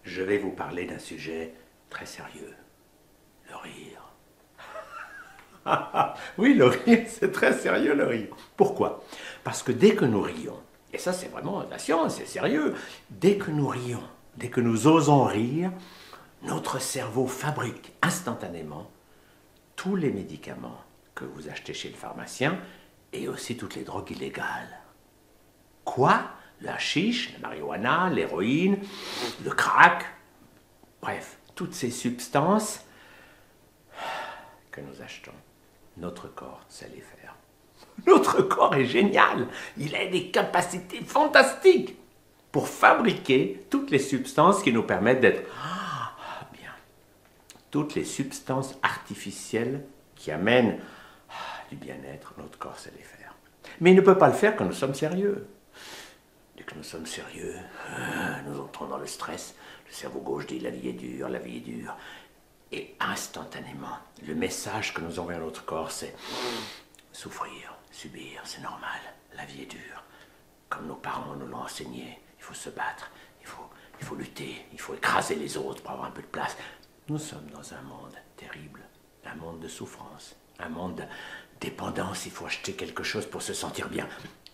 je vais vous parler d'un sujet très sérieux, le rire. Oui, le rire, c'est très sérieux, le rire. Pourquoi? Parce que dès que nous rions, et ça c'est vraiment de la science, c'est sérieux, dès que nous rions, dès que nous osons rire, notre cerveau fabrique instantanément tous les médicaments que vous achetez chez le pharmacien et aussi toutes les drogues illégales. Quoi? La chiche, la marijuana, l'héroïne, le crack, bref, toutes ces substances que nous achetons. Notre corps sait les faire. Notre corps est génial. Il a des capacités fantastiques pour fabriquer toutes les substances qui nous permettent d'être bien. Toutes les substances artificielles qui amènent du bien-être, notre corps sait les faire. Mais il ne peut pas le faire quand nous sommes sérieux. Dès que nous sommes sérieux, nous entrons dans le stress. Le cerveau gauche dit la vie est dure, la vie est dure. Et instantanément, le message que nous envoyons à notre corps, c'est souffrir, subir, c'est normal, la vie est dure. Comme nos parents nous l'ont enseigné, il faut se battre, il faut lutter, il faut écraser les autres pour avoir un peu de place. Nous sommes dans un monde terrible, un monde de souffrance, un monde de dépendance, il faut acheter quelque chose pour se sentir bien.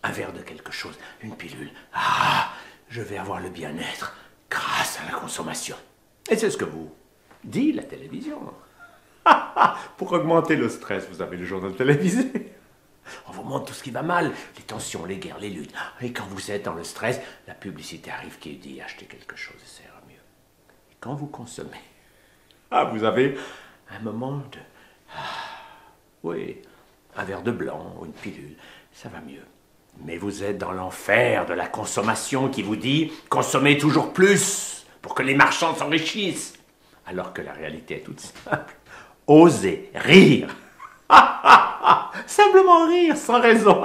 Un verre de quelque chose, une pilule. Ah, je vais avoir le bien-être grâce à la consommation. Et c'est ce que vous dit la télévision. Pour augmenter le stress, vous avez le journal télévisé. On vous montre tout ce qui va mal, les tensions, les guerres, les luttes. Et quand vous êtes dans le stress, la publicité arrive qui dit achetez quelque chose et ça ira mieux. Et quand vous consommez, vous avez un moment de... oui, un verre de blanc ou une pilule, ça va mieux. Mais vous êtes dans l'enfer de la consommation qui vous dit consommez toujours plus pour que les marchands s'enrichissent. Alors que la réalité est toute simple. Osez rire. Simplement rire, sans raison.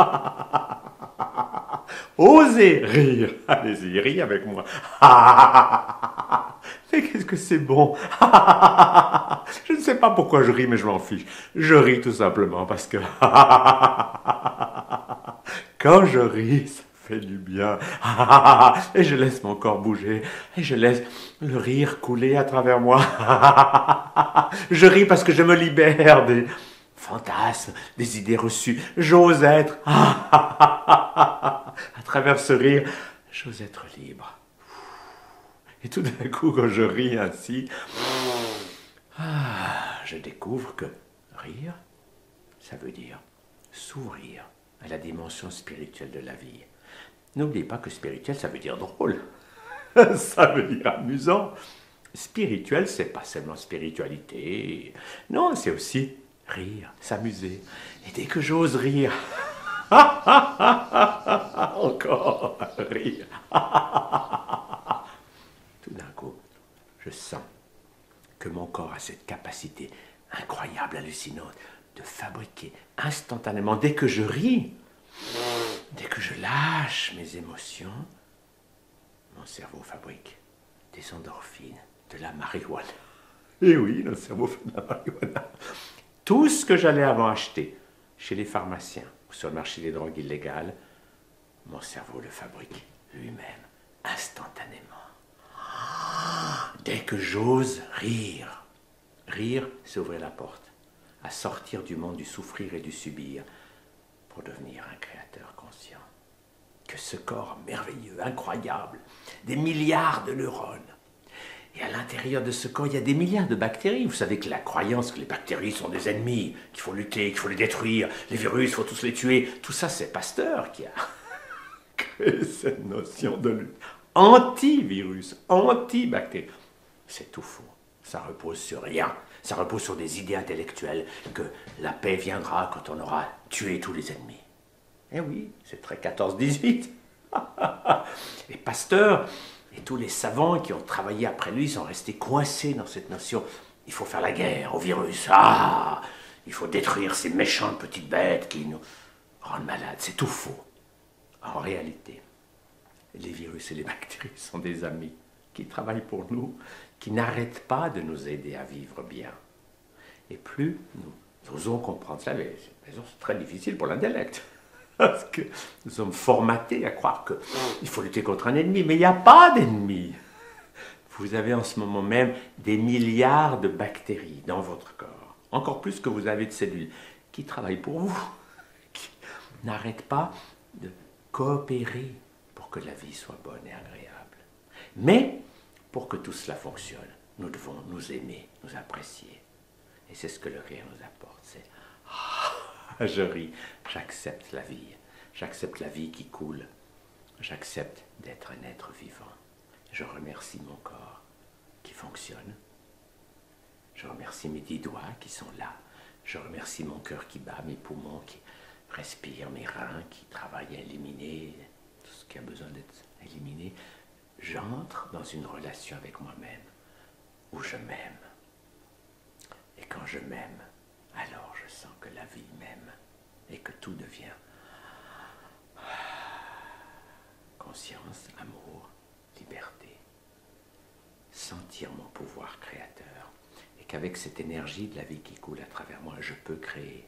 Osez rire. Allez-y, riez avec moi. Mais qu'est-ce que c'est bon. Je ne sais pas pourquoi je ris, mais je m'en fiche. Je ris tout simplement parce que... quand je ris, ça fait du bien. Et je laisse mon corps bouger. Et je laisse le rire couler à travers moi. Je ris parce que je me libère des fantasmes, des idées reçues. J'ose être. À travers ce rire, j'ose être libre. Et tout d'un coup, quand je ris ainsi, je découvre que rire, ça veut dire s'ouvrir à la dimension spirituelle de la vie. N'oubliez pas que spirituel, ça veut dire drôle. Ça veut dire amusant. Spirituel, c'est pas seulement spiritualité. Non, c'est aussi rire, s'amuser. Et dès que j'ose rire, encore rire, tout d'un coup, je sens que mon corps a cette capacité incroyable, hallucinante, de fabriquer instantanément, dès que je ris, dès que je lâche mes émotions, mon cerveau fabrique des endorphines, de la marijuana. Et oui, le cerveau fait de la marijuana. Tout ce que j'allais avant acheter chez les pharmaciens ou sur le marché des drogues illégales, mon cerveau le fabrique lui-même, instantanément. Dès que j'ose rire, rire, c'est ouvrir la porte à sortir du monde du souffrir et du subir pour devenir un créateur conscient. Que ce corps merveilleux, incroyable, des milliards de neurones. Et à l'intérieur de ce corps, il y a des milliards de bactéries. Vous savez que la croyance que les bactéries sont des ennemis, qu'il faut lutter, qu'il faut les détruire, les virus, il faut tous les tuer, tout ça, c'est Pasteur qui a créé cette notion de lutte. Anti-virus, anti-bactéries. C'est tout faux. Ça repose sur rien. Ça repose sur des idées intellectuelles que la paix viendra quand on aura tué tous les ennemis. Eh oui, c'est très 14-18. Et Pasteur et tous les savants qui ont travaillé après lui sont restés coincés dans cette notion. Il faut faire la guerre au virus. Il faut détruire ces méchantes petites bêtes qui nous rendent malades. C'est tout faux. En réalité, les virus et les bactéries sont des amis qui travaillent pour nous, qui n'arrêtent pas de nous aider à vivre bien. Et plus nous osons comprendre ça, mais c'est très difficile pour l'intellect. Parce que nous sommes formatés à croire qu'il faut lutter contre un ennemi, mais il n'y a pas d'ennemi. Il Vous avez en ce moment même des milliards de bactéries dans votre corps, encore plus que vous avez de cellules, qui travaillent pour vous, qui n'arrêtent pas de coopérer pour que la vie soit bonne et agréable. Mais, pour que tout cela fonctionne, nous devons nous aimer, nous apprécier. Et c'est ce que le rire nous apporte. C'est « je ris, j'accepte la vie qui coule. J'accepte d'être un être vivant. Je remercie mon corps qui fonctionne. Je remercie mes 10 doigts qui sont là. Je remercie mon cœur qui bat, mes poumons qui respirent, mes reins qui travaillent à éliminer tout ce qui a besoin d'être éliminé. J'entre dans une relation avec moi-même où je m'aime. Et quand je m'aime, alors je sens que la vie m'aime et que tout devient conscience, amour, liberté. Sentir mon pouvoir créateur et qu'avec cette énergie de la vie qui coule à travers moi, je peux créer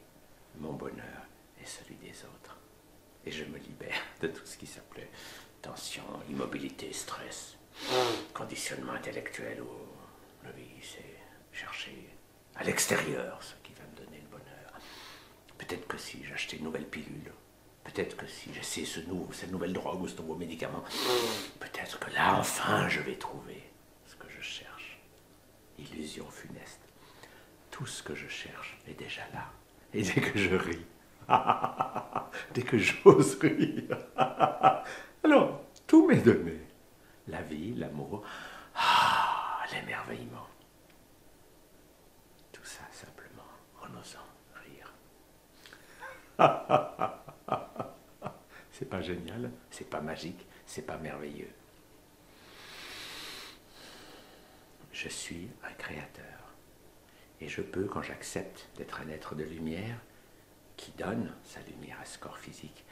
mon bonheur et celui des autres. Et je me libère de tout ce qui s'appelait tension, immobilité, stress, conditionnement intellectuel ou oui, c'est chercher à l'extérieur ce qui va me donner le bonheur. Peut-être que si j'achetais une nouvelle pilule, peut-être que si j'essaie cette nouvelle drogue ou ce nouveau médicament, peut-être que là, enfin, je vais trouver ce que je cherche. Illusion funeste. Tout ce que je cherche est déjà là. Et dès que je ris, dès que j'ose rire, alors, tout m'est donné. La vie, l'amour, l'émerveillement. Tout ça simplement en osant rire. C'est pas génial, c'est pas magique, c'est pas merveilleux. Je suis un créateur. Et je peux, quand j'accepte d'être un être de lumière, qui donne sa lumière à ce corps physique,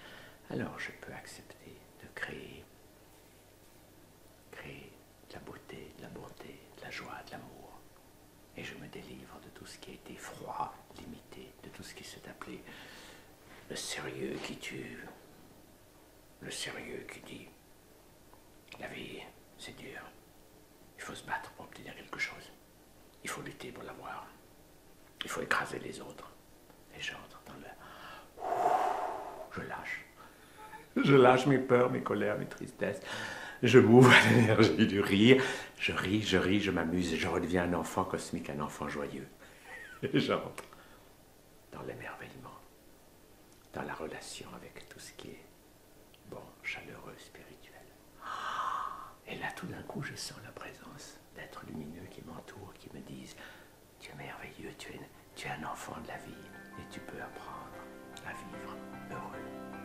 alors je peux accepter de créer de la beauté, de la bonté, de la joie, de l'amour. Et je me délivre de tout ce qui a été froid, limité, de tout ce qui s'est appelé le sérieux qui tue, le sérieux qui dit la vie, c'est dur. Il faut se battre pour obtenir quelque chose. Il faut lutter pour l'avoir. Il faut écraser les autres. Et j'entre dans le... Je lâche. Je lâche mes peurs, mes colères, mes tristesses. Je m'ouvre à l'énergie du rire. Je ris, je m'amuse et je redeviens un enfant cosmique, un enfant joyeux. Et j'entre dans l'émerveillement, dans la relation avec tout ce qui est bon, chaleureux, spirituel. Et là, tout d'un coup, je sens la présence d'êtres lumineux qui m'entourent, qui me disent « Tu es merveilleux, tu es un enfant de la vie et tu peux apprendre à vivre heureux. »